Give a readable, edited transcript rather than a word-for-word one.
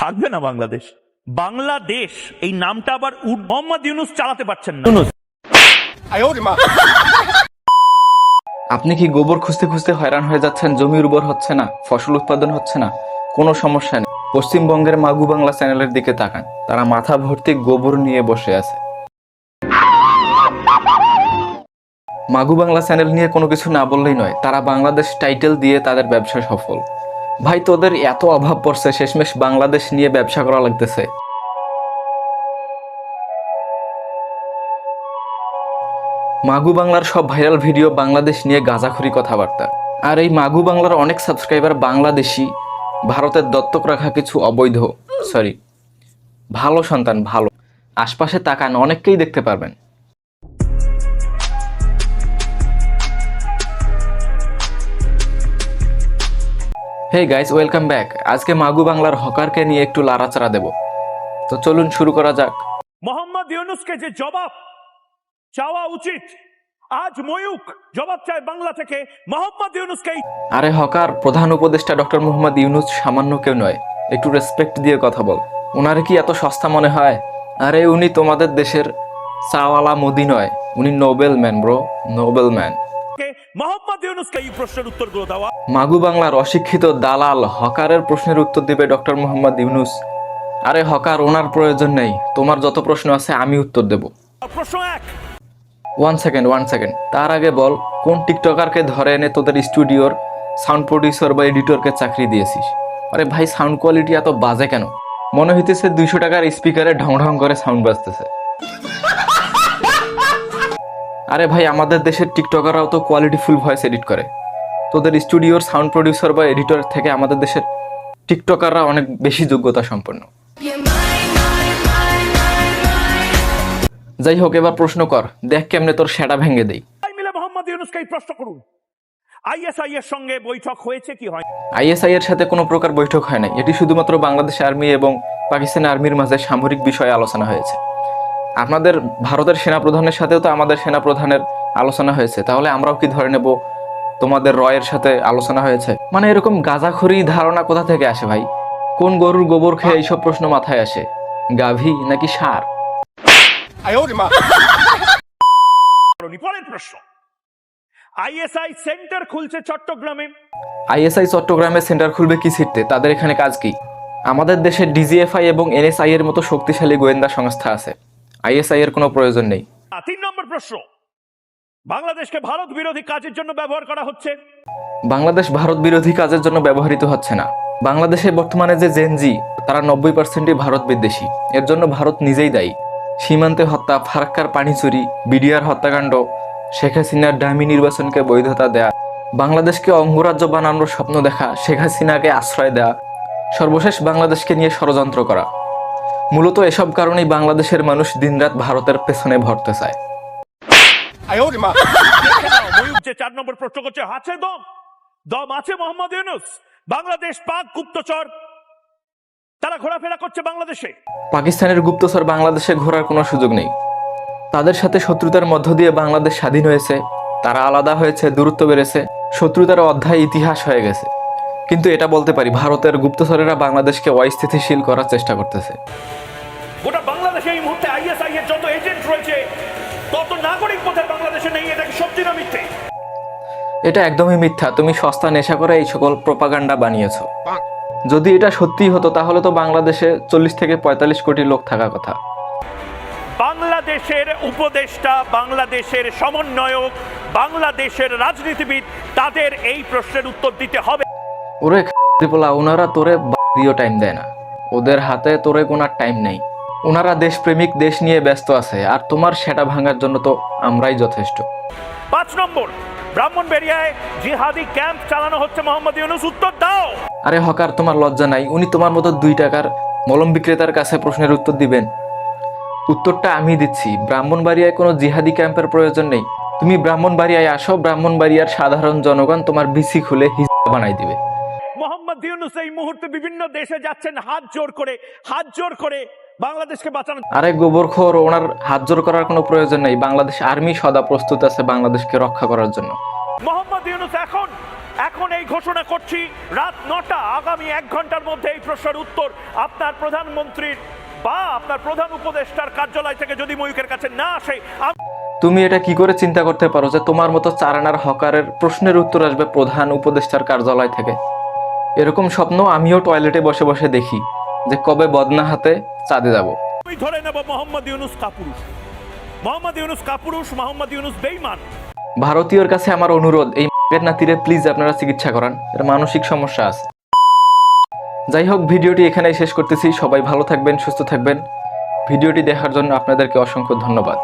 থাকবে না বাংলাদেশ। বাংলাদেশ এই নামটা আবার মোহাম্মদ ইউনূস চালাতে পারছেন না। আপনি কি গোবর খুঁজতে খুঁজতে হয়রান হয়ে যাচ্ছেন? জমি উর্বর হচ্ছে না, ফসল উৎপাদন হচ্ছে না? কোনো সমস্যা নেই। পশ্চিমবঙ্গের মাগু বাংলা চ্যানেলের দিকে তাকান, তারা মাথা ভর্তি গোবর নিয়ে বসে আছে। মাগু বাংলা চ্যানেল নিয়ে কোনো কিছু না বললেই নয়, তারা বাংলাদেশ টাইটেল দিয়ে তাদের ব্যবসা সফল। ভাই, তোদের এত অভাব পড়ছে, শেষমেশ বাংলাদেশ নিয়ে ব্যবসা করা লাগতেছে। মাগু বাংলার সব ভাইরাল ভিডিও বাংলাদেশ নিয়ে গাঁজাখুরি কথাবার্তা। আর এই মাগু বাংলার অনেক সাবস্ক্রাইবার বাংলাদেশি, ভারতের দত্তক রাখা কিছু অবৈধ ভালো সন্তান। ভালো, আশপাশে তাকান, অনেককেই দেখতে পারবেন। Hey guys, welcome back. আজকে মাগু বাংলার হকারকে নিয়ে একটু লাড়াচাড়া দেব, তো চলুন শুরু করা যাক। মোহাম্মদ ইউনূসকে যে জবাব চাওয়া উচিত, আজ ময়ূক জবাব চায় বাংলা থেকে মোহাম্মদ ইউনূসকে। আরে হকার, প্রধান উপদেষ্টা ডক্টর মোহাম্মদ ইউনূস সামান্য কেউ নয়, একটু রেসপেক্ট দিয়ে কথা বল। ওনারে কি এত সস্তা মনে হয়? আরে উনি তোমাদের দেশের চাওয়ালা মোদি নয়, উনি noble man bro, noble man. Mohammad ইউনূসকে এই প্রশ্নের উত্তরগুলো দেওয়া। মাগু বাংলার অশিক্ষিত দালাল হকারের প্রশ্নের উত্তর দিবে ডক্টর মোহাম্মদ ইউনূস। আরে হকার, ওনার প্রয়োজন নেই, তোমার যত প্রশ্ন আছে আমি উত্তর দেব। প্রশ্ন এক। ওয়ান সেকেন্ড, তার আগে বল, কোন টিকটকারকে ধরে এনে তোদের স্টুডিওর সাউন্ড প্রডিউসার বা এডিটরকে চাকরি দিয়েছিস? আরে ভাই, সাউন্ড কোয়ালিটি এত বাজে কেন? মনে হইতেছে 200 টাকার স্পিকারে ঢং ঢং করে সাউন্ড বাজতেছে। আরে ভাই, আমাদের দেশের টিকটকাররাও তো কোয়ালিটিফুল ভয়েস এডিট করে। তোদের স্টুডিওর সাউন্ড প্রডিউসার বা এডিটর থেকে আমাদের দেশের টিকটকাররা অনেক বেশি যোগ্যতা সম্পন্ন। যাই হোক, এবার প্রশ্ন কর, দেখ কেমনে তোর সেটা ভেঙে দেই। মিলে মোহাম্মদ ইউনূসকে এই প্রশ্ন করুন, আইএসআই এর সঙ্গে বৈঠক হয়েছে কি হয়? আইএসআই এর সাথে কোনো প্রকার বৈঠক হয় নাই। এটি শুধুমাত্র বাংলাদেশ আর্মি এবং পাকিস্তান আর্মির মাঝে সামরিক বিষয়ে আলোচনা হয়েছে। আপনাদের ভারতের সেনাপ্রধানের সাথেও তো আমাদের সেনাপ্রধানের আলোচনা হয়েছে, তাহলে আমরাও কি ধরে নেব তোমাদের রয়ের সাথে আলোচনা হয়েছে? মানে এরকম গাঁজাখড়ি ধারণা কোথা থেকে আসে ভাই? কোন গরুর গোবর খেয়ে এইসব প্রশ্ন মাথায় আসে? গাভী নাকি ষাঁড়? পরের প্রশ্ন, আইএসআই সেন্টার খুলছে চট্টগ্রামে। আইএসআই চট্টগ্রামে সেন্টার খুলবে কি ছিটতে? তাদের এখানে কাজ কি? আমাদের দেশে ডিজিএফআই এবং এনএসআই এর মতো শক্তিশালী গোয়েন্দা সংস্থা আছে, আইএসআই এর কোনো প্রয়োজন নেই। 3 নম্বর প্রশ্ন, বাংলাদেশকে ভারত বিরোধী কাজের জন্য ব্যবহার করা হচ্ছে। বাংলাদেশ ভারত বিরোধী কাজের জন্য ব্যবহৃত হচ্ছে না। বাংলাদেশে বর্তমানে যে জেনজি, তারা 90%ই ভারত বিদ্বেষী। এর জন্য ভারত নিজেই দায়ী। সীমান্তে হত্যা, ফারাক্কার পানি চুরি, বিডিআর হত্যাকাণ্ড, শেখ হাসিনার ডামি নির্বাচনকে বৈধতা দেয়া, বাংলাদেশকে অঙ্গরাজ্য বানানোর স্বপ্ন দেখা, শেখ হাসিনাকে আশ্রয় দেয়া, সর্বশেষ বাংলাদেশকে নিয়ে ষড়যন্ত্র করা। মূলত এসব কারণেই বাংলাদেশের মানুষ দিনরাত ভারতের পেছনে ভরতে চায়। ময়ূক যে 4 নম্বর প্রশ্ন করছে, আছে দম আছে মোহাম্মদ ইউনূস? বাংলাদেশ পাক গুপ্তচর তারা ঘোরাফেরা করছে বাংলাদেশে। পাকিস্তানের গুপ্তচর বাংলাদেশে ঘোরার কোনো সুযোগ নেই। তাদের সাথে শত্রুতার মধ্য দিয়ে বাংলাদেশ স্বাধীন হয়েছে, তারা আলাদা হয়েছে, দূরত্ব বেড়েছে, শত্রুতার অধ্যায় ইতিহাস হয়ে গেছে। কিন্তু এটা বলতে পারি, ভারতের গুপ্তচরেরা বাংলাদেশকে অস্থিতিশীল করার চেষ্টা করতেছে। গোটা বাংলাদেশে এই মুহূর্তে আইএসআই এর যত এজেন্ট রয়েছে, তত নাগরিক বোধহয় বাংলাদেশে নেই। এটা কি সত্যি না মিথ্যে? এটা একদমই মিথ্যা। তুমি সস্তা নেশা করে এই সকল প্রোপাগান্ডা বানিয়েছো। যদি এটা সত্যি হতো তাহলে তো বাংলাদেশে 40 থেকে 45 কোটি লোক থাকার কথা। বাংলাদেশের উপদেষ্টা, বাংলাদেশের সমন্বয়ক, বাংলাদেশের রাজনীতিবিদ, তাদের এই প্রশ্নের উত্তর দিতে হবে। ওরে ত্রিপুলা, ওনারা তোরে দিও টাইম দেয় না, ওদের হাতে তোরে গোনার টাইম নেই। ওনারা দেশপ্রেমিক, দেশ নিয়ে ব্যস্ত আছে, আর তোমার সেটা ভাঙার জন্য তো আমরাই যথেষ্ট। 5 নম্বর, ব্রাহ্মণবাড়িয়ায় জিহাদি ক্যাম্প চালানো হচ্ছে মোহাম্মদ ইউনূস, উত্তর দাও। আরে হকার, তোমার লজ্জা নাই? উনি তোমার মতো 2 টাকার মলম বিক্রেতার কাছে প্রশ্নের উত্তর দিবেন? উত্তরটা আমি দিচ্ছি, ব্রাহ্মণবাড়িয়ায় কোনো জিহাদি ক্যাম্পের প্রয়োজন নেই। তুমি ব্রাহ্মণবাড়িয়ায় আসো, ব্রাহ্মণবাড়িয়ার সাধারণ জনগণ তোমার বিসি খুলে হিজড়া বানাই দিবে। মোহাম্মদ ইউনূস এই মুহূর্তে বিভিন্ন দেশে যাচ্ছেন হাত জোর করে বাংলাদেশকে বাঁচানো। আরে গোবরখোর, ওনার হাত জোর করার কোনো প্রয়োজন নেই। বাংলাদেশ আর্মি সদা প্রস্তুত আছে বাংলাদেশকে রক্ষা করার জন্য। মোহাম্মদ ইউনূস এখন এখন এই ঘোষণা করছি, রাত 9টা, আগামী 1 ঘন্টার মধ্যে এই প্রশ্নের উত্তর আপনার প্রধানমন্ত্রীর বা আপনার প্রধান উপদেষ্টার কার্যালয় থেকে যদি ময়ূকের কাছে না আসে, তুমি এটা কি করে চিন্তা করতে পারো যে তোমার মতো চারানার হকারের প্রশ্নের উত্তর আসবে প্রধান উপদেষ্টার কার্যালয় থেকে? এরকম স্বপ্ন আমিও টয়লেটে বসে বসে দেখি, যে কবে বদনা হাতে চাঁদে যাব। আমি ধরে নেব মোহাম্মদ ইউনুস কাপুরুষ, মোহাম্মদ ইউনুস কাপুরুষ, মোহাম্মদ ইউনুস বেঈমান। ভারতীয়র কাছে আমার অনুরোধ, এই নাতিরে প্লিজ আপনারা চিকিৎসা করান, এর মানসিক সমস্যা আছে। যাই হোক, ভিডিওটি এখানেই শেষ করতেছি। সবাই ভালো থাকবেন, সুস্থ থাকবেন। ভিডিওটি দেখার জন্য আপনাদেরকে অসংখ্য ধন্যবাদ।